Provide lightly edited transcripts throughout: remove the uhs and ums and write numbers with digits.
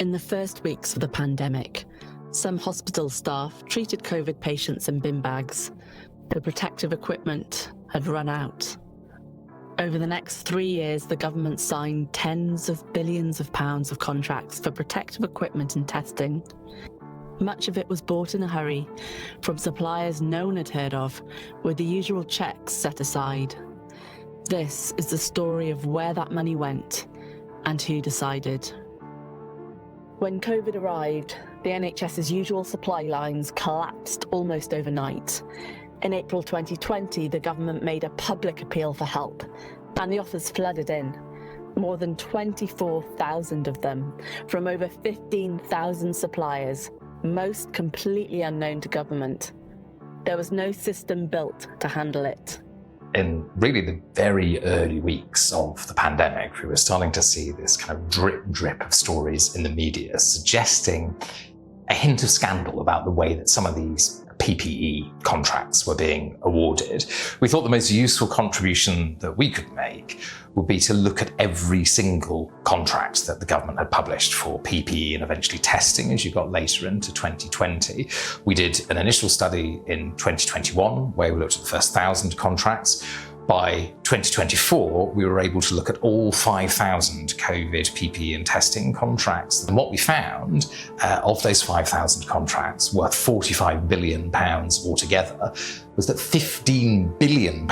In the first weeks of the pandemic, some hospital staff treated COVID patients in bin bags. The protective equipment had run out. Over the next 3 years, the government signed tens of billions of pounds of contracts for protective equipment and testing. Much of it was bought in a hurry from suppliers no one had heard of, with the usual checks set aside. This is the story of where that money went and who decided. When COVID arrived, the NHS's usual supply lines collapsed almost overnight. In April 2020, the government made a public appeal for help, and the offers flooded in. More than 24,000 of them, from over 15,000 suppliers, most completely unknown to government. There was no system built to handle it. In really the very early weeks of the pandemic, we were starting to see this kind of drip of stories in the media suggesting a hint of scandal about the way that some of these PPE contracts were being awarded. We thought the most useful contribution that we could make would be to look at every single contract that the government had published for PPE and eventually testing as you got later into 2020. We did an initial study in 2021 where we looked at the first 1,000 contracts. By 2024, we were able to look at all 5,000 COVID PPE and testing contracts. And what we found of those 5,000 contracts, worth £45 billion altogether, was that £15 billion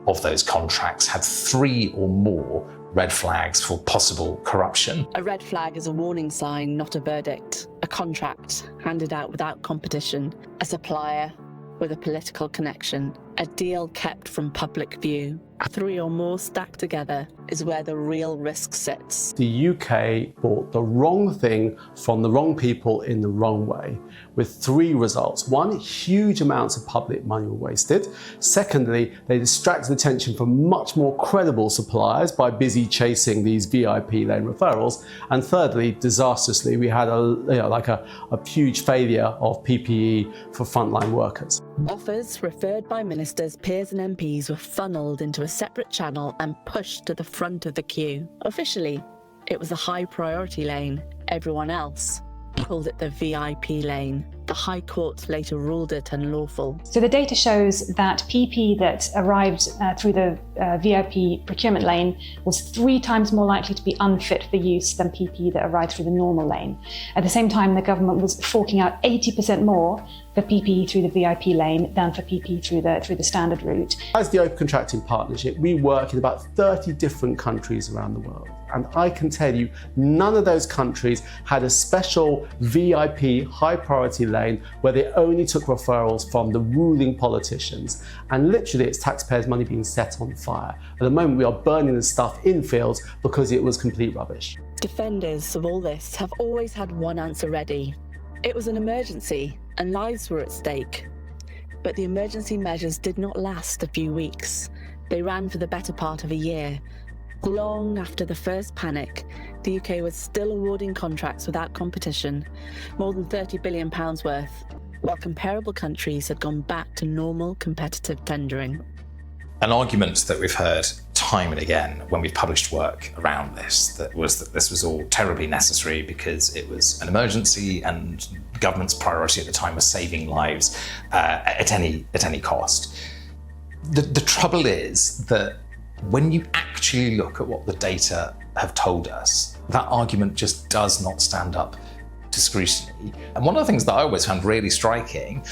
of those contracts had 3 or more red flags for possible corruption. A red flag is a warning sign, not a verdict. A contract handed out without competition. A supplier with a political connection. A deal kept from public view. 3 or more stacked together is where the real risk sits. The UK bought the wrong thing from the wrong people in the wrong way, with 3 results. 1, huge amounts of public money were wasted. Secondly, they distracted attention from much more credible suppliers by busy chasing these VIP lane referrals. And thirdly, disastrously, we had a huge failure of PPE for frontline workers. Offers referred by ministers, peers and MPs were funnelled into a separate channel and pushed to the front of the queue. Officially, it was a high priority lane. Everyone else called it the VIP lane. The High Court later ruled it unlawful. So the data shows that PP that arrived through the VIP procurement lane was 3 times more likely to be unfit for use than PP that arrived through the normal lane. At the same time, the government was forking out 80% more for PPE through the VIP lane than for PP through the standard route. As the Open Contracting Partnership, we work in about 30 different countries around the world. And I can tell you, none of those countries had a special VIP high priority lane where they only took referrals from the ruling politicians. And literally it's taxpayers' money being set on fire. At the moment we are burning the stuff in fields because it was complete rubbish. Defenders of all this have always had one answer ready. It was an emergency and lives were at stake. But the emergency measures did not last a few weeks. They ran for the better part of a year. Long after the first panic, the UK was still awarding contracts without competition, more than £30 billion worth, while comparable countries had gone back to normal competitive tendering. An argument that we've heard time and again when we've published work around this, that this was all terribly necessary because it was an emergency and the government's priority at the time was saving lives at any cost. The trouble is that when you actually look at what the data have told us, that argument just does not stand up to scrutiny. And one of the things that I always found really striking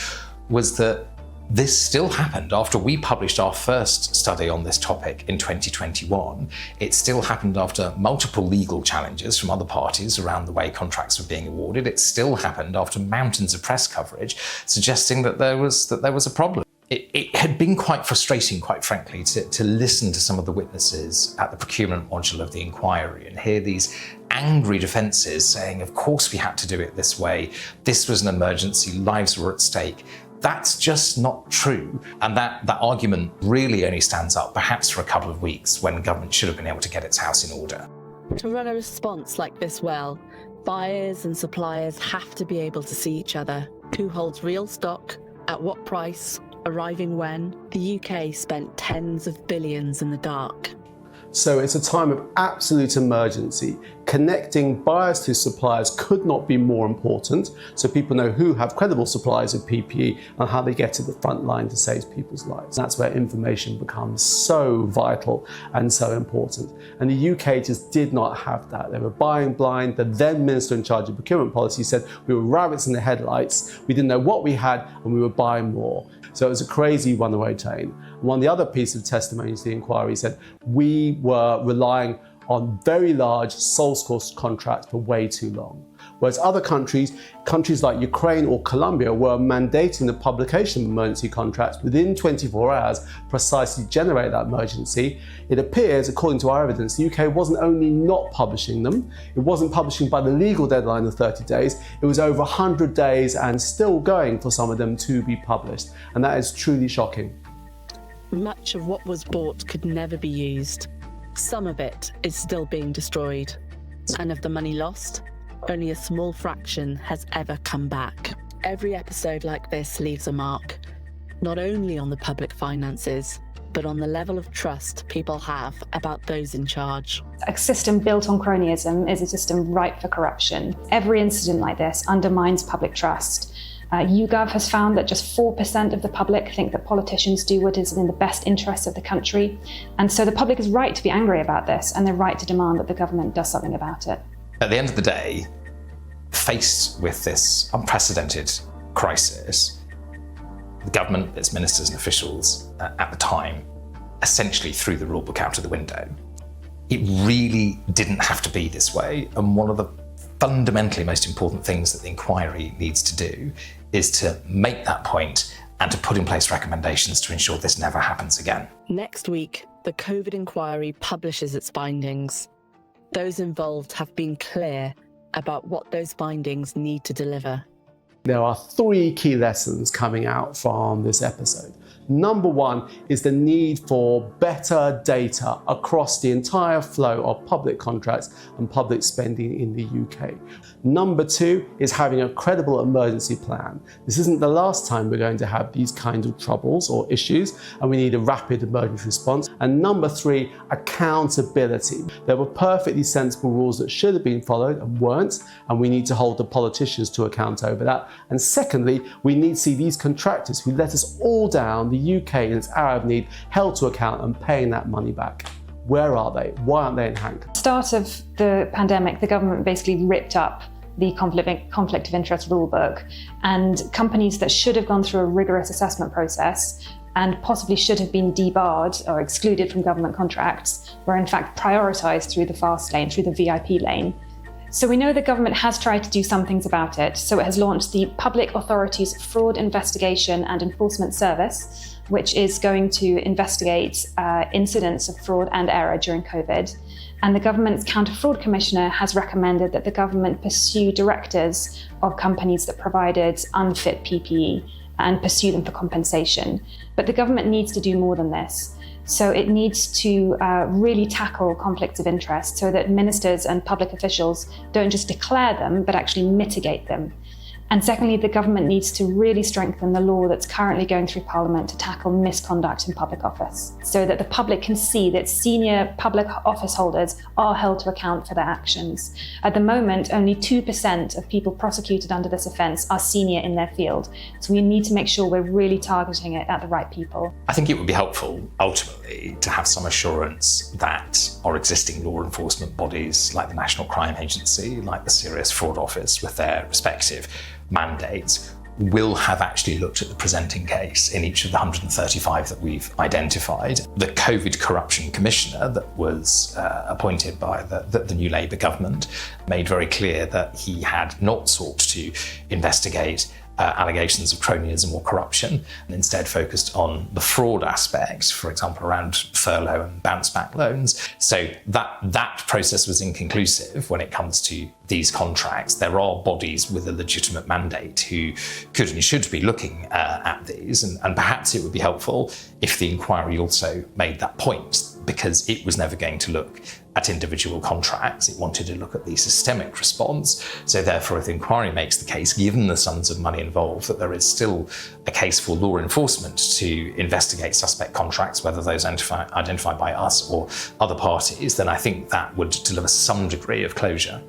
was that this still happened after we published our first study on this topic in 2021. It still happened after multiple legal challenges from other parties around the way contracts were being awarded. It still happened after mountains of press coverage suggesting that there was a problem. It had been quite frustrating, quite frankly, to listen to some of the witnesses at the procurement module of the inquiry and hear these angry defences saying, of course we had to do it this way, this was an emergency, lives were at stake. That's just not true. And that argument really only stands up perhaps for a couple of weeks when government should have been able to get its house in order. To run a response like this well, buyers and suppliers have to be able to see each other. Who holds real stock, at what price, arriving when? The UK spent tens of billions in the dark. So it's a time of absolute emergency. Connecting buyers to suppliers could not be more important, so people know who have credible suppliers of PPE and how they get to the front line to save people's lives. That's where information becomes so vital and so important. And the UK just did not have that. They were buying blind. The then Minister in charge of procurement policy said we were rabbits in the headlights, we didn't know what we had, and we were buying more. So it was a crazy runaway train. One of the other pieces of testimony to the inquiry said we were relying on very large sole source contracts for way too long. Whereas other countries like Ukraine or Colombia, were mandating the publication of emergency contracts within 24 hours precisely to generate that emergency. It appears, according to our evidence, the UK wasn't only not publishing them, it wasn't publishing by the legal deadline of 30 days, it was over 100 days and still going for some of them to be published. And that is truly shocking. Much of what was bought could never be used. Some of it is still being destroyed. And of the money lost, only a small fraction has ever come back. Every episode like this leaves a mark, not only on the public finances, but on the level of trust people have about those in charge. A system built on cronyism is a system ripe for corruption. Every incident like this undermines public trust. YouGov has found that just 4% of the public think that politicians do what is in the best interests of the country. And so the public is right to be angry about this, and they're right to demand that the government does something about it. At the end of the day, faced with this unprecedented crisis, the government, its ministers and officials at the time essentially threw the rulebook out of the window. It really didn't have to be this way, and one of the fundamentally most important things that the inquiry needs to do is to make that point and to put in place recommendations to ensure this never happens again. Next week, the COVID inquiry publishes its findings. Those involved have been clear about what those findings need to deliver. There are 3 key lessons coming out from this episode. Number 1 is the need for better data across the entire flow of public contracts and public spending in the UK. Number 2 is having a credible emergency plan. This isn't the last time we're going to have these kinds of troubles or issues, and we need a rapid emergency response. And number 3, accountability. There were perfectly sensible rules that should have been followed and weren't, and we need to hold the politicians to account over that. And secondly, we need to see these contractors who let us all down, the UK in its hour of need, held to account and paying that money back. Where are they? Why aren't they in handcuffs? Start of the pandemic, the government basically ripped up the conflict of interest rulebook, and companies that should have gone through a rigorous assessment process and possibly should have been debarred or excluded from government contracts were in fact prioritised through the fast lane, through the VIP lane. So we know the government has tried to do some things about it. So it has launched the Public Authorities Fraud Investigation and Enforcement Service, which is going to investigate incidents of fraud and error during COVID. And the government's Counter-Fraud Commissioner has recommended that the government pursue directors of companies that provided unfit PPE and pursue them for compensation. But the government needs to do more than this. So it needs to really tackle conflicts of interest so that ministers and public officials don't just declare them, but actually mitigate them. And secondly, the government needs to really strengthen the law that's currently going through Parliament to tackle misconduct in public office, so that the public can see that senior public office holders are held to account for their actions. At the moment, only 2% of people prosecuted under this offence are senior in their field. So we need to make sure we're really targeting it at the right people. I think it would be helpful, ultimately, to have some assurance that our existing law enforcement bodies, like the National Crime Agency, like the Serious Fraud Office, with their respective mandates, will have actually looked at the presenting case in each of the 135 that we've identified. The COVID Corruption Commissioner that was appointed by the new Labour government made very clear that he had not sought to investigate allegations of cronyism or corruption, and instead focused on the fraud aspects, for example, around furlough and bounce back loans. So that process was inconclusive when it comes to these contracts. There are bodies with a legitimate mandate who could and should be looking at these, and perhaps it would be helpful if the inquiry also made that point, because it was never going to look at individual contracts. It wanted to look at the systemic response. So therefore, if the inquiry makes the case, given the sums of money involved, that there is still a case for law enforcement to investigate suspect contracts, whether those identified by us or other parties, then I think that would deliver some degree of closure.